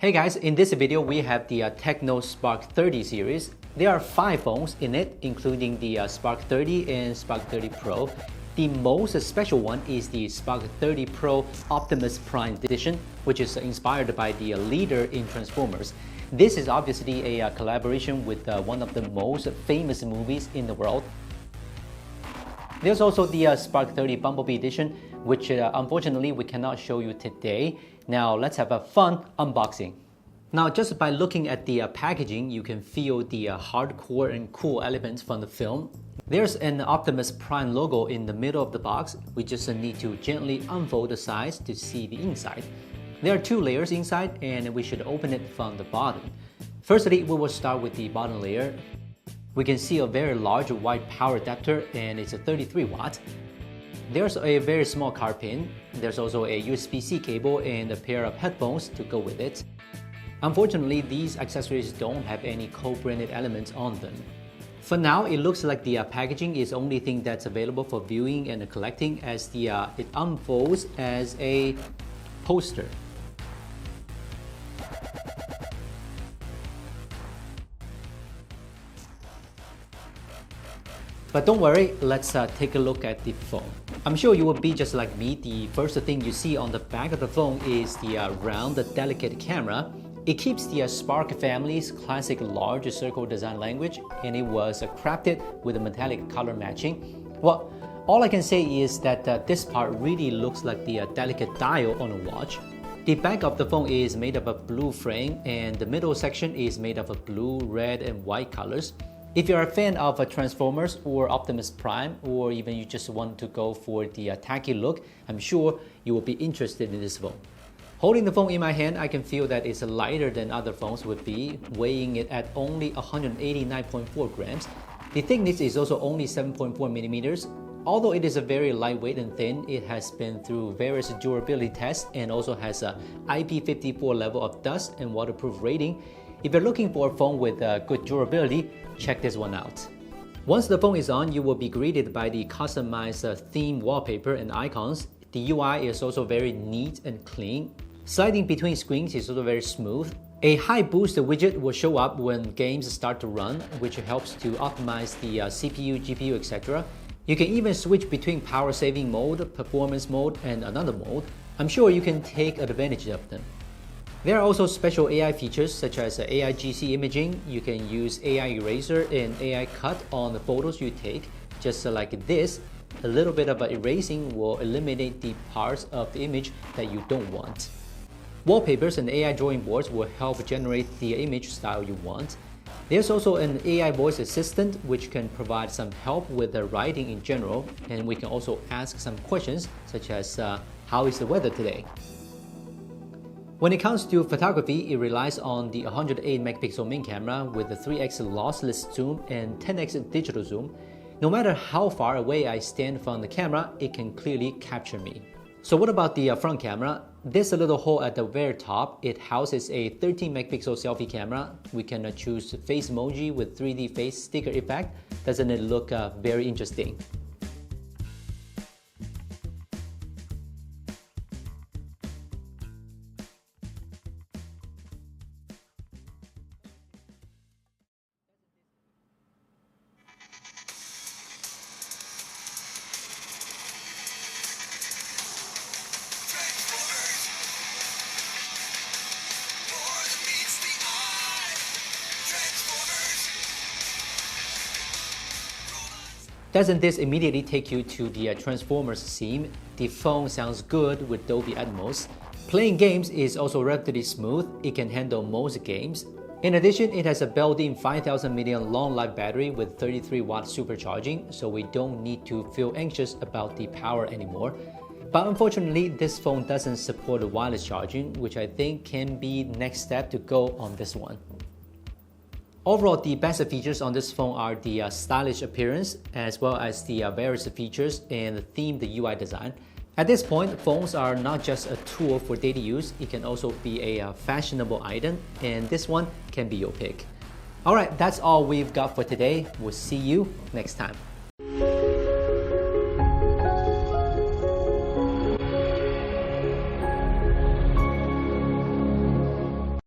Hey guys, in this video we have the Tecno Spark 30 series. There are 5 phones in it, including the Spark 30 and Spark 30 Pro. The most special one is the Spark 30 Pro Optimus Prime edition, which is inspired by the leader in Transformers. This is obviously a collaboration with one of the most famous movies in the world. There's also the Spark 30 Bumblebee edition, which unfortunately we cannot show you today. Now let's have a fun unboxing. Now just by looking at the packaging, you can feel the hardcore and cool elements from the film. There's an Optimus Prime logo in the middle of the box. We just need to gently unfold the sides to see the inside. There are 2 layers inside and we should open it from the bottom. Firstly, we will start with the bottom layer. We can see a very large white power adapter and it's a 33 watt. There's a very small card pin. There's also a USB-C cable and a pair of headphones to go with it. Unfortunately, these accessories don't have any co-branded elements on them. For now, it looks like the packaging is the only thing that's available for viewing and collecting, as it unfolds as a poster. But don't worry, let's take a look at the phone. I'm sure you will be just like me. The first thing you see on the back of the phone is the round, delicate camera. It keeps the Spark family's classic large circle design language, and it was crafted with a metallic color matching. Well, all I can say is that this part really looks like the delicate dial on a watch. The back of the phone is made of a blue frame, and the middle section is made of a blue, red, and white colors. If you're a fan of Transformers or Optimus Prime, or even you just want to go for the tacky look, I'm sure you will be interested in this phone. Holding the phone in my hand, I can feel that it's lighter than other phones would be, weighing it at only 189.4 grams. The thickness is also only 7.4 millimeters. Although it is a very lightweight and thin, it has been through various durability tests and also has a IP54 level of dust and waterproof rating. If you're looking for a phone with good durability, check this one out. Once the phone is on, you will be greeted by the customized theme wallpaper and icons. The UI is also very neat and clean. Sliding between screens is also very smooth. A high boost widget will show up when games start to run, which helps to optimize the CPU, GPU, etc. You can even switch between power saving mode, performance mode, and another mode. I'm sure you can take advantage of them. There are also special AI features such as AI GC imaging. You can use AI eraser and AI cut on the photos you take, just like this. A little bit of erasing will eliminate the parts of the image that you don't want. Wallpapers and AI drawing boards will help generate the image style you want. There's also an AI voice assistant which can provide some help with the writing in general, and we can also ask some questions such as how is the weather today? When it comes to photography, it relies on the 108 megapixel main camera with a 3x lossless zoom and 10x digital zoom. No matter how far away I stand from the camera, it can clearly capture me. So what about the front camera? This little hole at the very top, it houses a 13 megapixel selfie camera. We can choose face emoji with 3D face sticker effect. Doesn't it look very interesting? Doesn't this immediately take you to the Transformers theme? The phone sounds good with Dolby Atmos. Playing games is also relatively smooth. It can handle most games. In addition, it has a built-in 5000 mAh long life battery with 33 watt supercharging, so we don't need to feel anxious about the power anymore. But unfortunately, this phone doesn't support wireless charging, which I think can be the next step to go on this one. Overall, the best features on this phone are the stylish appearance, as well as the various features and the themed UI design. At this point, phones are not just a tool for daily use, it can also be a fashionable item, and this one can be your pick. Alright, that's all we've got for today. We'll see you next time.